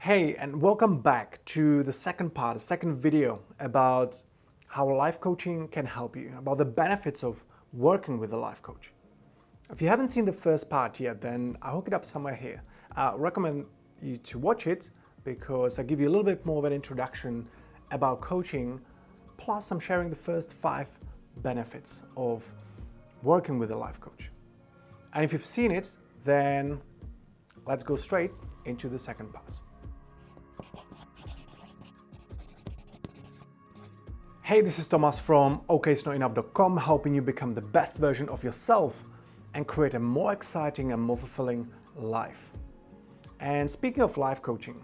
Hey, and welcome back to the second part, the second video about how life coaching can help you, about the benefits of working with a life coach. If you haven't seen the first part yet, then I'll hook it up somewhere here. I recommend you to watch it because I give you a little bit more of an introduction about coaching, plus I'm sharing the first 5 benefits of working with a life coach. And if you've seen it, then let's go straight into the second part. Hey, this is Tomas from okaysnotenough.com, helping you become the best version of yourself and create a more exciting and more fulfilling life. And speaking of life coaching,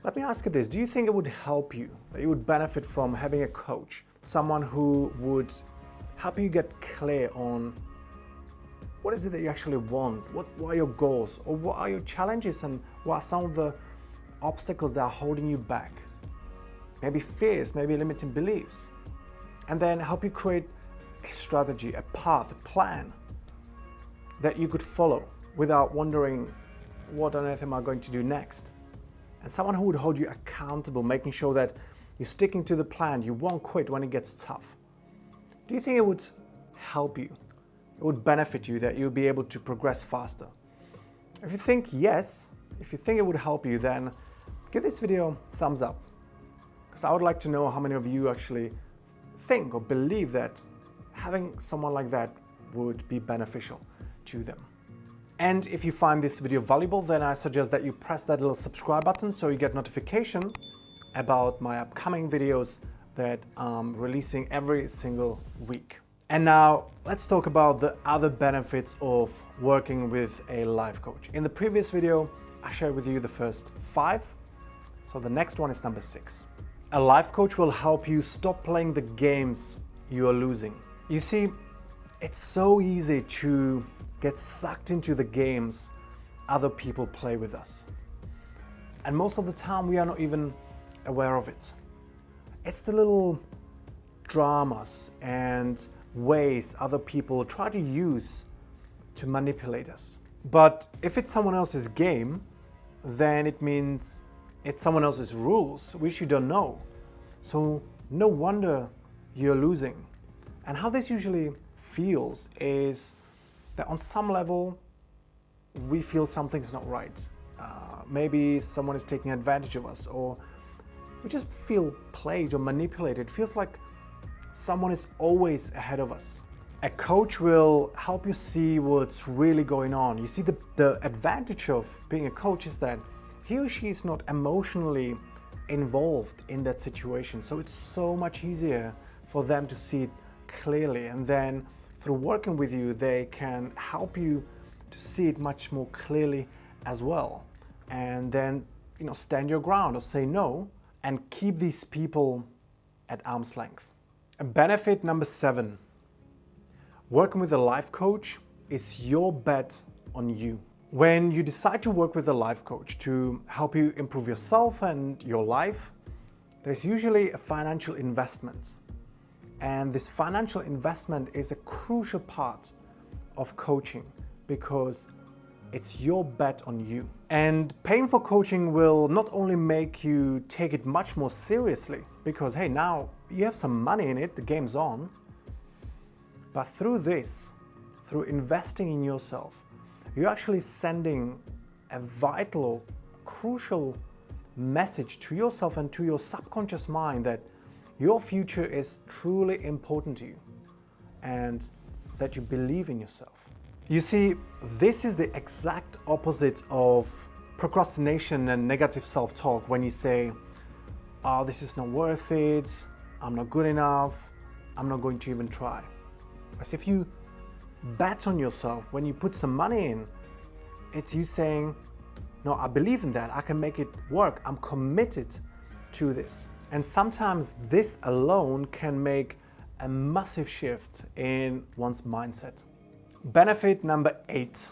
let me ask you this. Do you think it would help you, that you would benefit from having a coach, someone who would help you get clear on what is it that you actually want? What are your goals? Or what are your challenges and what are some of the obstacles that are holding you back? Maybe fears, maybe limiting beliefs. And then help you create a strategy, a path, a plan that you could follow without wondering, what on earth am I going to do next? And someone who would hold you accountable, making sure that you're sticking to the plan, you won't quit when it gets tough. Do you think it would help you? It would benefit you, that you'll be able to progress faster? If you think yes, if you think it would help you, then give this video a thumbs up. Because I would like to know how many of you actually think or believe that having someone like that would be beneficial to them. And if you find this video valuable, then I suggest that you press that little subscribe button so you get notification about my upcoming videos that I'm releasing every single week. And now let's talk about the other benefits of working with a life coach. In the previous video, I shared with you the first 5. So the next one is number 6. A life coach will help you stop playing the games you are losing. You see, it's so easy to get sucked into the games other people play with us. And most of the time we are not even aware of it. It's the little dramas and ways other people try to use to manipulate us. But if it's someone else's game, then it means it's someone else's rules, which you don't know. So no wonder you're losing. And how this usually feels is that on some level, we feel something's not right. Maybe someone is taking advantage of us, or we just feel played or manipulated. It feels like someone is always ahead of us. A coach will help you see what's really going on. You see, the advantage of being a coach is that he or she is not emotionally involved in that situation. So it's so much easier for them to see it clearly. And then through working with you, they can help you to see it much more clearly as well. And then, stand your ground or say no and keep these people at arm's length. Benefit number 7. Working with a life coach is your bet on you. When you decide to work with a life coach to help you improve yourself and your life, there's usually a financial investment. And this financial investment is a crucial part of coaching because it's your bet on you. And paying for coaching will not only make you take it much more seriously, because hey, now you have some money in it, the game's on. But through this, through investing in yourself, you're actually sending a vital or crucial message to yourself and to your subconscious mind that your future is truly important to you and that you believe in yourself. You see, this is the exact opposite of procrastination and negative self-talk when you say, oh, this is not worth it, I'm not good enough, I'm not going to even try. As if you bet on yourself, when you put some money in, it's you saying, no, I believe in that, I can make it work, I'm committed to this. And sometimes this alone can make a massive shift in one's mindset. Benefit number 8.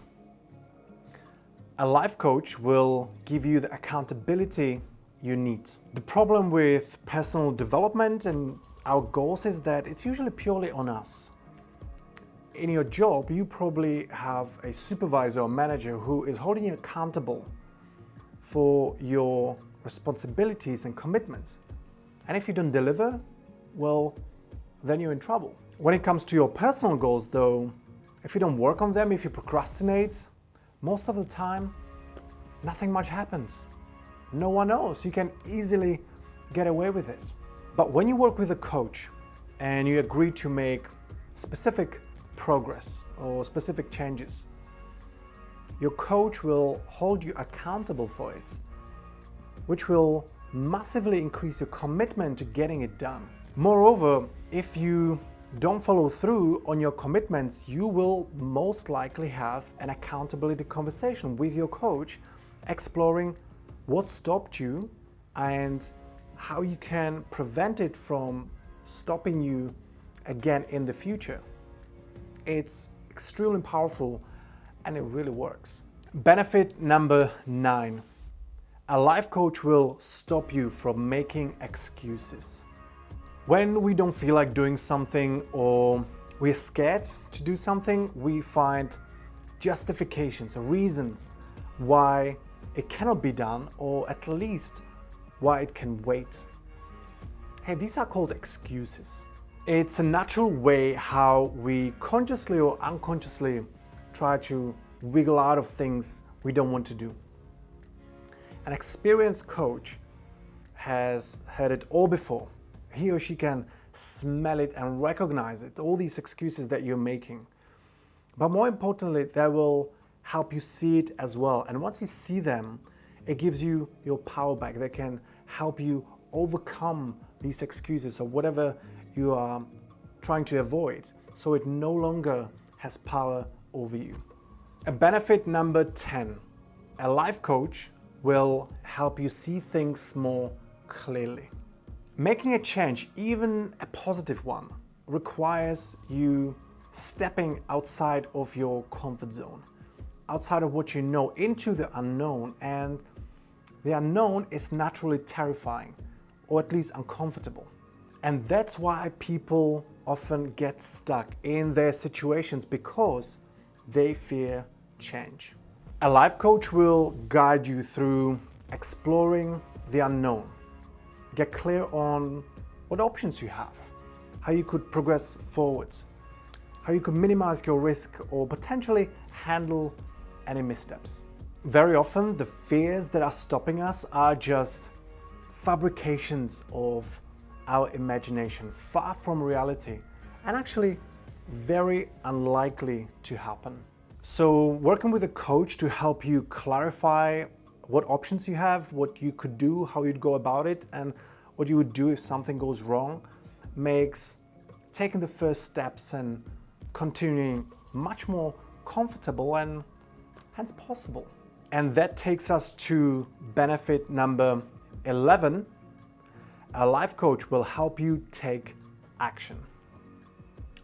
A life coach will give you the accountability you need. The problem with personal development and our goals is that it's usually purely on us. In your job, you probably have a supervisor or manager who is holding you accountable for your responsibilities and commitments. And if you don't deliver, well, then you're in trouble. When it comes to your personal goals though, if you don't work on them, if you procrastinate, most of the time, nothing much happens. No one knows. You can easily get away with it. But when you work with a coach and you agree to make specific progress or specific changes, your coach will hold you accountable for it, which will massively increase your commitment to getting it done. Moreover, if you don't follow through on your commitments, you will most likely have an accountability conversation with your coach, exploring what stopped you and how you can prevent it from stopping you again in the future. It's extremely powerful and it really works. Benefit number 9. A life coach will stop you from making excuses. When we don't feel like doing something or we're scared to do something, we find justifications, reasons why it cannot be done, or at least why it can wait. Hey, these are called excuses. It's a natural way how we consciously or unconsciously try to wiggle out of things we don't want to do. An experienced coach has heard it all before. He or she can smell it and recognize it, all these excuses that you're making. But more importantly, they will help you see it as well. And once you see them, it gives you your power back. They can help you overcome these excuses or whatever you are trying to avoid, so it no longer has power over you. A benefit number 10. A life coach will help you see things more clearly. Making a change, even a positive one, requires you stepping outside of your comfort zone, outside of what you know, into the unknown. And the unknown is naturally terrifying, or at least uncomfortable. And that's why people often get stuck in their situations, because they fear change. A life coach will guide you through exploring the unknown. Get clear on what options you have, how you could progress forwards, how you could minimize your risk or potentially handle any missteps. Very often, the fears that are stopping us are just fabrications of our imagination, far from reality, and actually very unlikely to happen. So working with a coach to help you clarify what options you have, what you could do, how you'd go about it, and what you would do if something goes wrong, makes taking the first steps and continuing much more comfortable and hence possible. And that takes us to benefit number 11. A life coach will help you take action.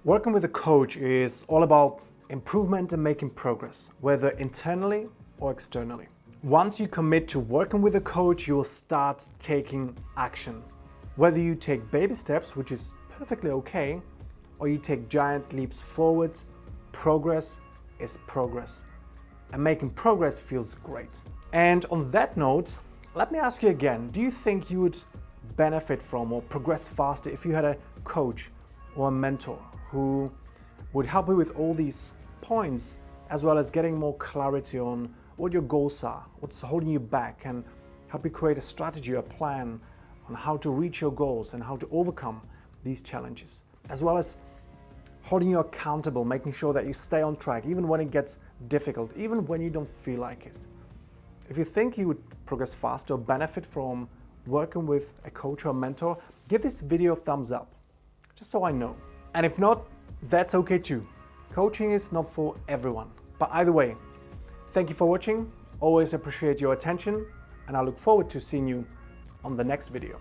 Working with a coach is all about improvement and making progress, whether internally or externally. Once you commit to working with a coach, you will start taking action. Whether you take baby steps, which is perfectly okay, or you take giant leaps forward, progress is progress. And making progress feels great. And on that note, let me ask you again, do you think you would benefit from or progress faster if you had a coach or a mentor who would help you with all these points, as well as getting more clarity on what your goals are, what's holding you back, and help you create a strategy, a plan on how to reach your goals and how to overcome these challenges, as well as holding you accountable, making sure that you stay on track even when it gets difficult, even when you don't feel like it. If you think you would progress faster or benefit from working with a coach or mentor, give this video a thumbs up, just so I know. And if not, that's okay too. Coaching is not for everyone. But either way, thank you for watching. Always appreciate your attention, and I look forward to seeing you on the next video.